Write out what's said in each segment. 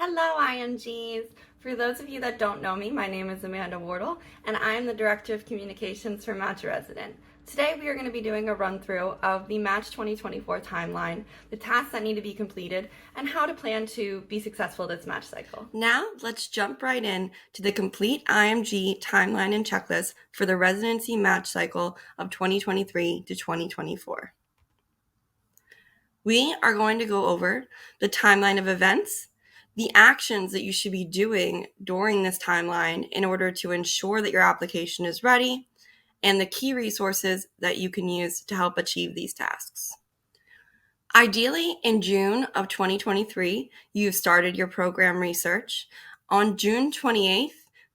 Hello, IMGs. For those of you that don't know me, my name is Amanda Wardle, and I am the Director of Communications for Match a Resident. Today, we are going to be doing a run-through of the Match 2024 timeline, the tasks that need to be completed, and how to plan to be successful this match cycle. Now, let's jump right in to the complete IMG timeline and checklist for the residency match cycle of 2023 to 2024. We are going to go over the timeline of events, the actions that you should be doing during this timeline in order to ensure that your application is ready, and the key resources that you can use to help achieve these tasks. Ideally, in June of 2023, you've started your program research. On June 28th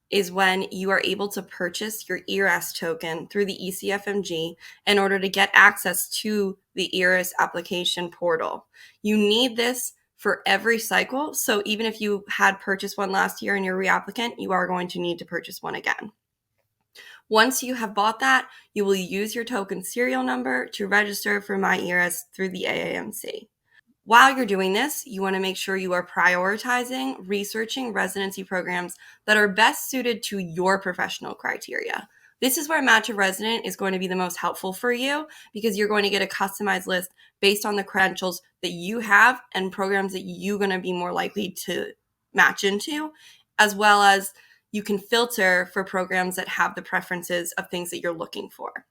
is when you are able to purchase your ERS token through the ECFMG in order to get access to the ERS application portal. You need this for every cycle, so even if you had purchased one last year and you're a reapplicant, you are going to need to purchase one again. Once you have bought that, you will use your token serial number to register for MyERS through the AAMC. While you're doing this, you want to make sure you are prioritizing researching residency programs that are best suited to your professional criteria. This is where Match a Resident is going to be the most helpful for you because you're going to get a customized list based on the credentials that you have and programs that you're going to be more likely to match into, as well as you can filter for programs that have the preferences of things that you're looking for.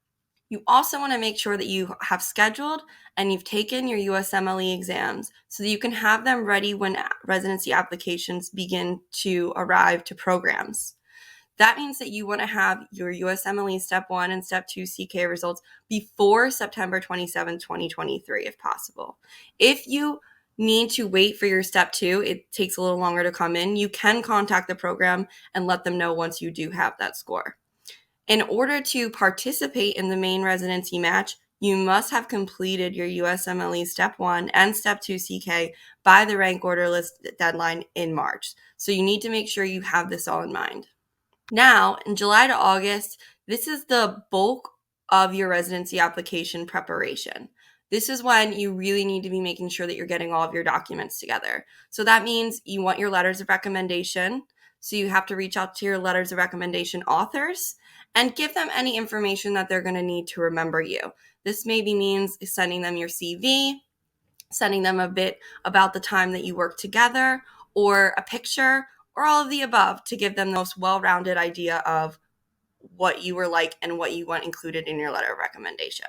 You also want to make sure that you have scheduled and you've taken your USMLE exams so that you can have them ready when residency applications begin to arrive to programs. That means that you want to have your USMLE Step 1 and Step 2 CK results before September 27, 2023, if possible. If you need to wait for your Step 2, it takes a little longer to come in, you can contact the program and let them know once you do have that score. In order to participate in the main residency match, you must have completed your USMLE Step 1 and Step 2 CK by the rank order list deadline in March. So you need to make sure you have this all in mind. Now, in July to August, this is the bulk of your residency application preparation. This is when you really need to be making sure that you're getting all of your documents together. So that means you want your letters of recommendation. So you have to reach out to your letters of recommendation authors and give them any information that they're going to need to remember you. This maybe means sending them your CV, sending them a bit about the time that you worked together, or a picture, or all of the above to give them the most well-rounded idea of what you were like and what you want included in your letter of recommendation.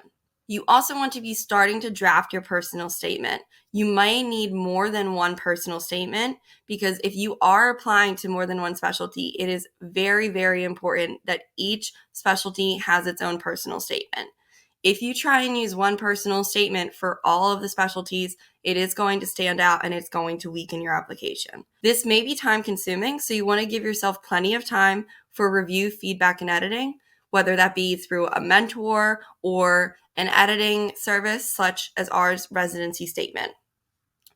You also want to be starting to draft your personal statement. You might need more than one personal statement because if you are applying to more than one specialty, it is very, very important that each specialty has its own personal statement. If you try and use one personal statement for all of the specialties, it is going to stand out and it's going to weaken your application. This may be time consuming, so you want to give yourself plenty of time for review, feedback, and editing, whether that be through a mentor or an editing service such as ours residency statement.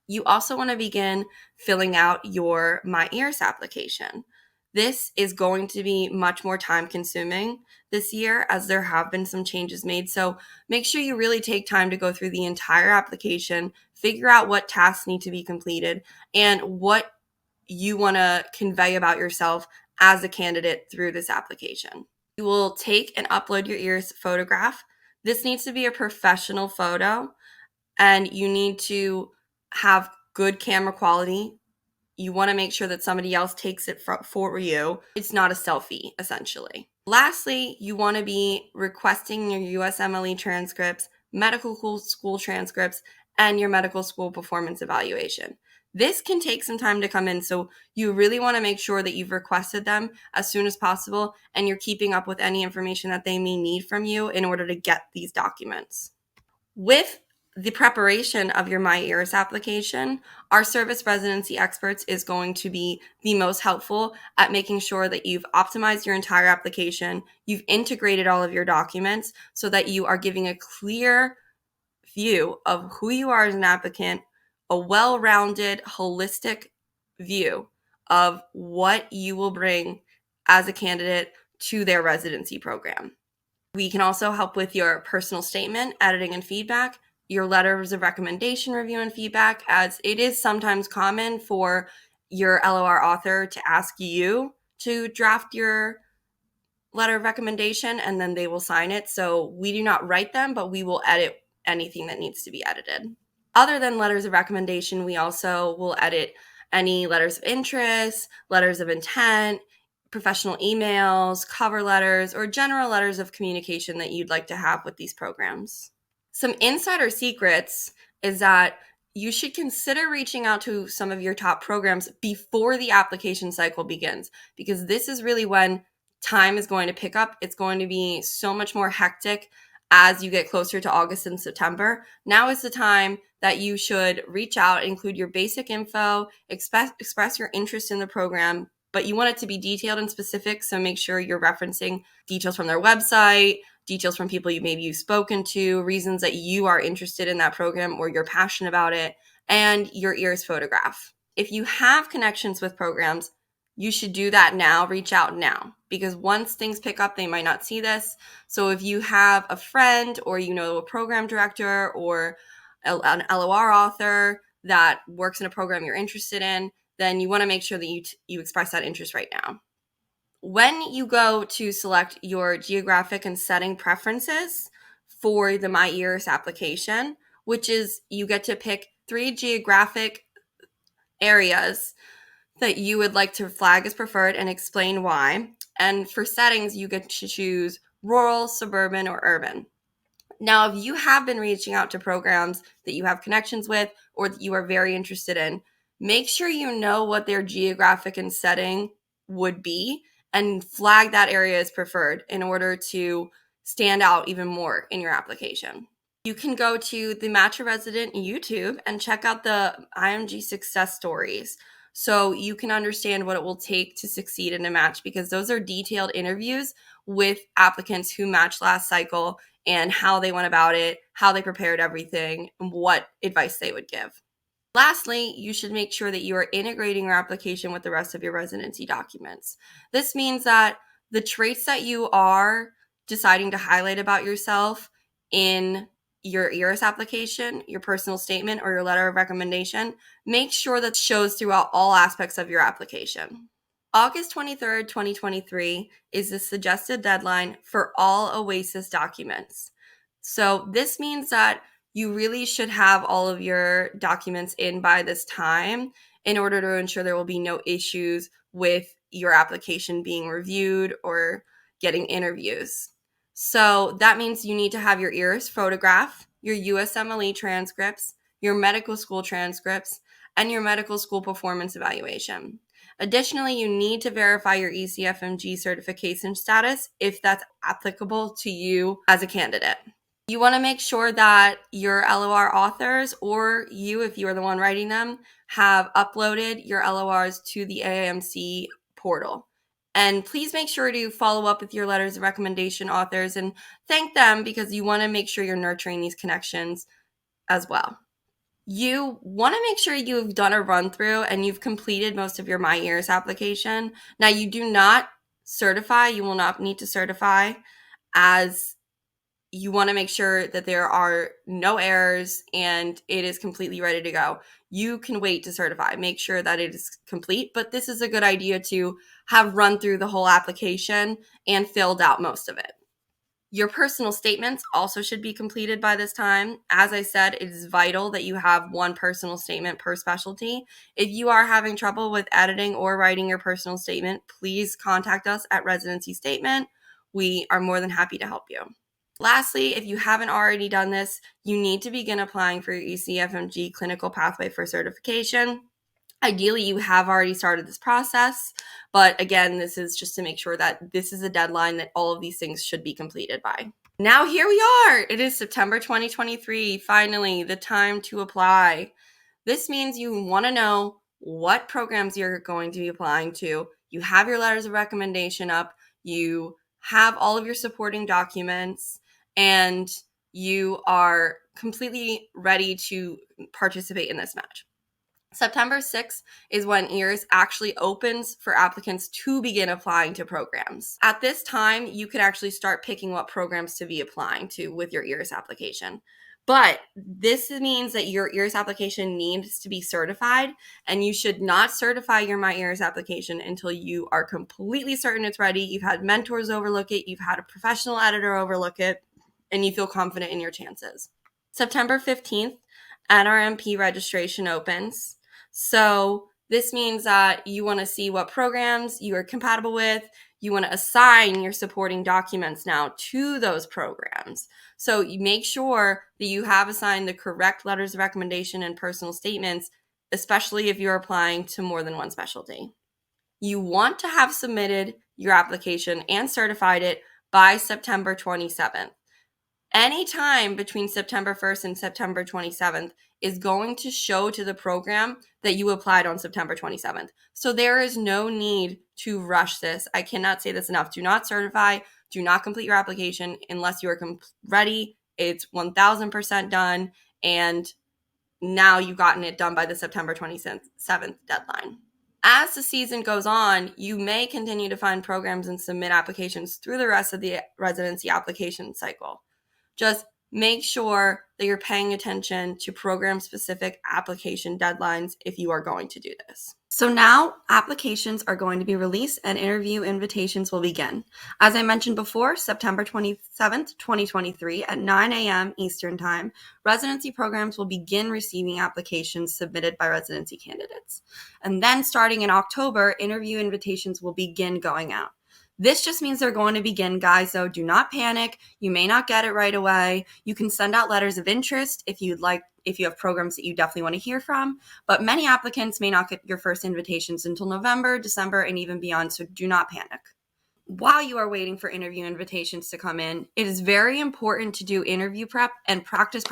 You also want to begin filling out your MyERS application. This is going to be much more time consuming this year as there have been some changes made. So make sure you really take time to go through the entire application, figure out what tasks need to be completed, and what you want to convey about yourself as a candidate through this application. You will take and upload your ERS photograph. This needs to be a professional photo, and you need to have good camera quality. You want to make sure that somebody else takes it for you. It's not a selfie, essentially. Lastly, you want to be requesting your USMLE transcripts, medical school transcripts, and your medical school performance evaluation. This can take some time to come in, so you really want to make sure that you've requested them as soon as possible and you're keeping up with any information that they may need from you in order to get these documents. With the preparation of your MyERS application, our service residency experts is going to be the most helpful at making sure that you've optimized your entire application, you've integrated all of your documents so that you are giving a clear view of who you are as an applicant, a well-rounded, holistic view of what you will bring as a candidate to their residency program. We can also help with your personal statement, editing and feedback, your letters of recommendation review and feedback, as it is sometimes common for your LOR author to ask you to draft your letter of recommendation, and then they will sign it. So we do not write them, but we will edit anything that needs to be edited. Other than letters of recommendation, we also will edit any letters of interest, letters of intent, professional emails, cover letters, or general letters of communication that you'd like to have with these programs. Some insider secrets is that you should consider reaching out to some of your top programs before the application cycle begins, because this is really when time is going to pick up. It's going to be so much more hectic as you get closer to August and September. Now is the time that you should reach out, include your basic info, express your interest in the program, but you want it to be detailed and specific. So make sure you're referencing details from their website, details from people you've spoken to, reasons that you are interested in that program or you're passionate about it, and your EARS photograph. If you have connections with programs, you should do that now, reach out now, because once things pick up, they might not see this. So if you have a friend or a program director or an LOR author that works in a program you're interested in, then you want to make sure that you express that interest right now. When you go to select your geographic and setting preferences for the My EARS application, which is you get to pick 3 geographic areas that you would like to flag as preferred and explain why. And for settings, you get to choose rural, suburban, or urban. Now, if you have been reaching out to programs that you have connections with or that you are very interested in, make sure you know what their geographic and setting would be and flag that area as preferred in order to stand out even more in your application. You can go to the Match a Resident YouTube and check out the IMG success stories so you can understand what it will take to succeed in a match, because those are detailed interviews with applicants who matched last cycle and how they went about it, how they prepared everything, and what advice they would give. Lastly, you should make sure that you are integrating your application with the rest of your residency documents. This means that the traits that you are deciding to highlight about yourself in your EARS application, your personal statement, or your letter of recommendation, make sure that shows throughout all aspects of your application. August 23rd, 2023 is the suggested deadline for all OASIS documents. So this means that you really should have all of your documents in by this time in order to ensure there will be no issues with your application being reviewed or getting interviews. So that means you need to have your EARS photograph, your USMLE transcripts, your medical school transcripts, and your medical school performance evaluation. Additionally, you need to verify your ECFMG certification status if that's applicable to you as a candidate. You want to make sure that your LOR authors, or you, if you are the one writing them, have uploaded your LORs to the AAMC portal. And please make sure to follow up with your letters of recommendation authors and thank them, because you want to make sure you're nurturing these connections as well. You want to make sure you've done a run through and you've completed most of your My EARS application. Now, you do not certify, you will not need to certify, as you want to make sure that there are no errors and it is completely ready to go. You can wait to certify, make sure that it is complete, but this is a good idea to have run through the whole application and filled out most of it. Your personal statements also should be completed by this time. As I said, it is vital that you have one personal statement per specialty. If you are having trouble with editing or writing your personal statement, please contact us at Residency Statement. We are more than happy to help you. Lastly, if you haven't already done this, you need to begin applying for your ECFMG clinical pathway for certification. Ideally, you have already started this process, but again, this is just to make sure that this is a deadline that all of these things should be completed by. Now here we are. It is September 2023, finally, the time to apply. This means you want to know what programs you're going to be applying to. You have your letters of recommendation up, you have all of your supporting documents, and you are completely ready to participate in this match. September 6th is when EARS actually opens for applicants to begin applying to programs. At this time, you could actually start picking what programs to be applying to with your EARS application. But this means that your EARS application needs to be certified, and you should not certify your My EARS application until you are completely certain it's ready. You've had mentors overlook it, you've had a professional editor overlook it, and you feel confident in your chances. September 15th, NRMP registration opens. So this means that you want to see what programs you are compatible with. You want to assign your supporting documents now to those programs. So you make sure that you have assigned the correct letters of recommendation and personal statements, especially if you're applying to more than one specialty. You want to have submitted your application and certified it by September 27th. Any time between September 1st and September 27th is going to show to the program that you applied on September 27th. So there is no need to rush this. I cannot say this enough. Do not certify, do not complete your application unless you are ready. It's 1000% done, and now you've gotten it done by the September 27th deadline. As the season goes on, you may continue to find programs and submit applications through the rest of the residency application cycle. Just make sure that you're paying attention to program-specific application deadlines if you are going to do this. So now applications are going to be released and interview invitations will begin. As I mentioned before, September 27th, 2023 at 9 a.m. Eastern Time, residency programs will begin receiving applications submitted by residency candidates. And then starting in October, interview invitations will begin going out. This just means they're going to begin, guys, so do not panic. You may not get it right away. You can send out letters of interest if you have programs that you definitely want to hear from, but many applicants may not get your first invitations until November, December, and even beyond, so do not panic. While you are waiting for interview invitations to come in, it is very important to do interview prep and practice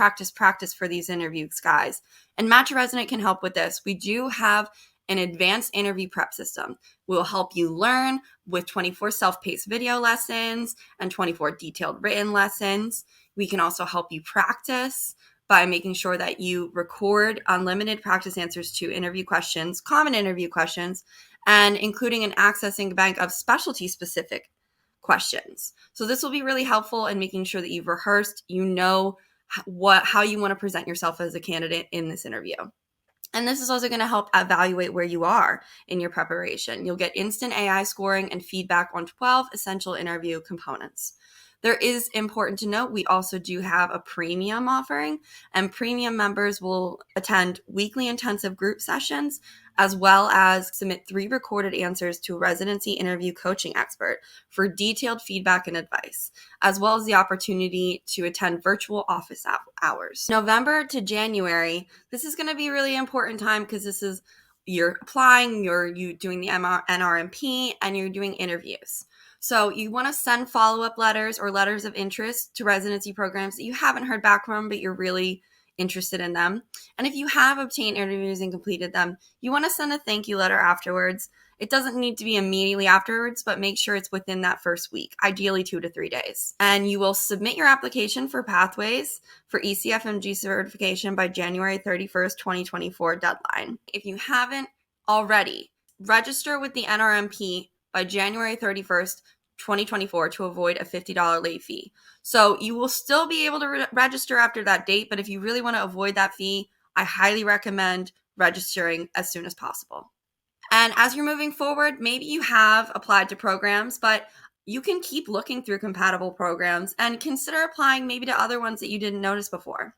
for these interviews, guys. And Match a Resident can help with this. We do have an advanced interview prep system. We'll help you learn with 24 self-paced video lessons and 24 detailed written lessons. We can also help you practice by making sure that you record unlimited practice answers to interview questions, common interview questions, and including an accessing bank of specialty-specific questions. So this will be really helpful in making sure that you've rehearsed, you know how you want to present yourself as a candidate in this interview. And this is also going to help evaluate where you are in your preparation. You'll get instant AI scoring and feedback on 12 essential interview components. There is important to note, we also do have a premium offering, and premium members will attend weekly intensive group sessions, as well as submit 3 recorded answers to a residency interview coaching expert for detailed feedback and advice, as well as the opportunity to attend virtual office hours. November to January, this is going to be a really important time because this is you're applying, you're doing the NRMP, and you're doing interviews. So you want to send follow-up letters or letters of interest to residency programs that you haven't heard back from, but you're really interested in them. And if you have obtained interviews and completed them, you want to send a thank you letter afterwards. It doesn't need to be immediately afterwards, but make sure it's within that first week, ideally 2 to 3 days. And you will submit your application for Pathways for ECFMG certification by January 31st, 2024 deadline. If you haven't already, register with the NRMP by January 31st, 2024 to avoid a $50 late fee. So you will still be able to register after that date, but if you really want to avoid that fee, I highly recommend registering as soon as possible. And as you're moving forward, maybe you have applied to programs, but you can keep looking through compatible programs and consider applying maybe to other ones that you didn't notice before.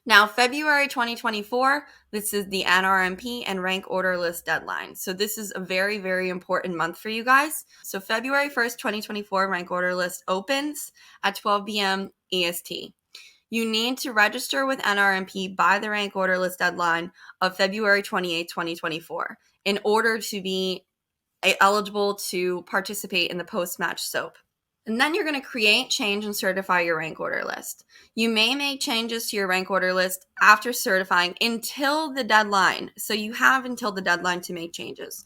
Now, February 2024, this is the NRMP and rank order list deadline. So this is a very, very important month for you guys. So February 1st, 2024, rank order list opens at 12 p.m. EST. You need to register with NRMP by the rank order list deadline of February 28, 2024 in order to be eligible to participate in the post-match SOAP. And then you're going to create, change, and certify your rank order list. You may make changes to your rank order list after certifying until the deadline. So you have until the deadline to make changes.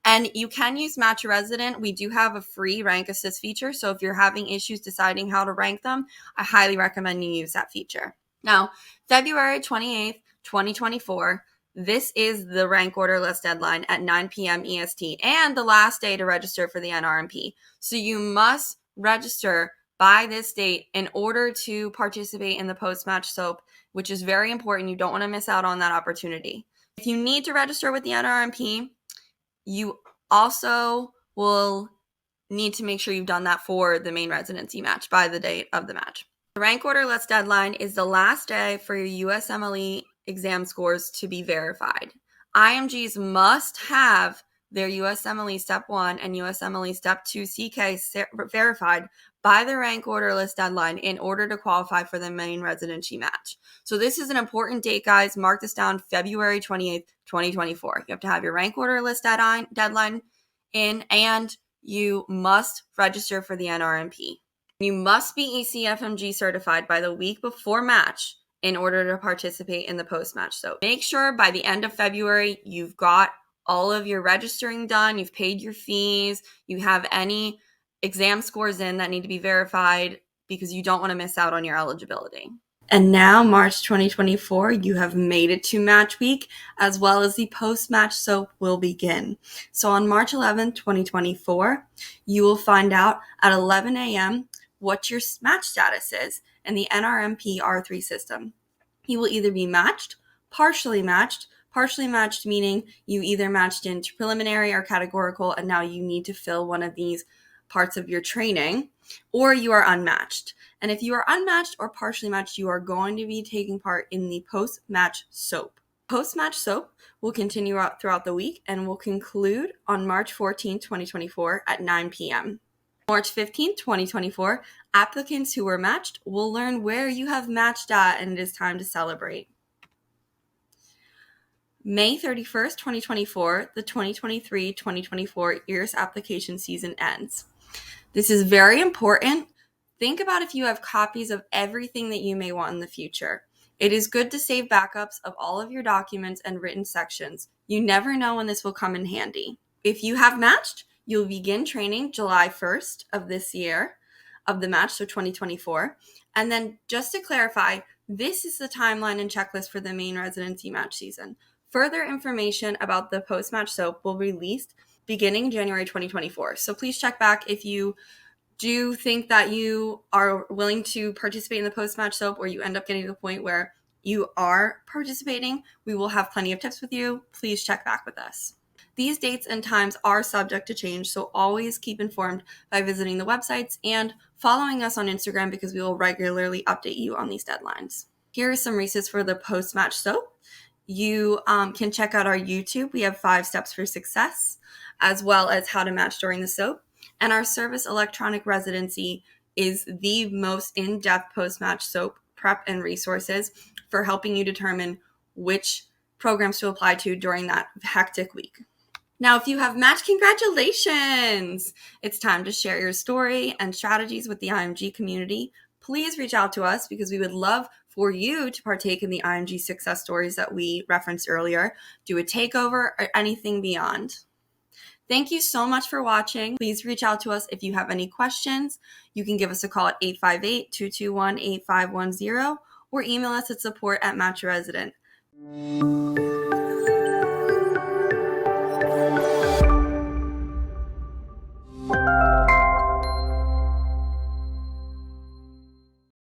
And you can use Match a Resident. We do have a free rank assist feature. So if you're having issues deciding how to rank them, I highly recommend you use that feature. Now, February 28th, 2024, this is the rank order list deadline at 9 p.m. EST and the last day to register for the NRMP. So you must register by this date in order to participate in the post-match SOAP which is very important. You don't want to miss out on that opportunity. If you need to register with the NRMP, you also will need to make sure you've done that for the main residency match by the date of the match. The rank order list deadline is the last day for your USMLE exam scores to be verified. IMGs must have their USMLE Step 1 and USMLE Step 2 CK verified by the rank order list deadline in order to qualify for the main residency match. So this is an important date, guys. Mark this down, February 28th, 2024. You have to have your rank order list deadline in, and you must register for the NRMP. You must be ECFMG certified by the week before match in order to participate in the post-match. So make sure by the end of February, you've got all of your registering done, you've paid your fees, you have any exam scores in that need to be verified because you don't want to miss out on your eligibility. And now, March 2024, you have made it to match week, as well as the post-match SOAP will begin. So on March 11th, 2024, you will find out at 11 a.m. what your match status is in the NRMP R3 system. You will either be matched, partially matched meaning you either matched into preliminary or categorical, and now you need to fill one of these parts of your training, or you are unmatched. And if you are unmatched or partially matched, you are going to be taking part in the post-match SOAP. Post-match SOAP will continue throughout the week and will conclude on March 14, 2024 at 9 p.m. March 15, 2024, applicants who were matched will learn where you have matched at, and it is time to celebrate. May 31st, 2024, the 2023-2024 EARS application season ends. This is very important. Think about if you have copies of everything that you may want in the future. It is good to save backups of all of your documents and written sections. You never know when this will come in handy. If you have matched, you'll begin training July 1st of this year, of the match, so 2024. And then just to clarify, this is the timeline and checklist for the main residency match season. Further information about the post-match SOAP will be released beginning January 2024. So please check back if you do think that you are willing to participate in the post-match SOAP, or you end up getting to the point where you are participating. We will have plenty of tips with you. Please check back with us. These dates and times are subject to change, so always keep informed by visiting the websites and following us on Instagram, because we will regularly update you on these deadlines. Here are some resources for the post-match SOAP. You can check out our YouTube. We have 5 steps for success, as well as how to match during the SOAP. And our service electronic residency is the most in-depth post-match SOAP prep and resources for helping you determine which programs to apply to during that hectic week. Now, if you have matched, congratulations! It's time to share your story and strategies with the IMG community. Please reach out to us, because we would love for you to partake in the IMG success stories that we referenced earlier, do a takeover, or anything beyond. Thank you so much for watching. Please reach out to us if you have any questions. You can give us a call at 858-221-8510 or email us at support@matchresident.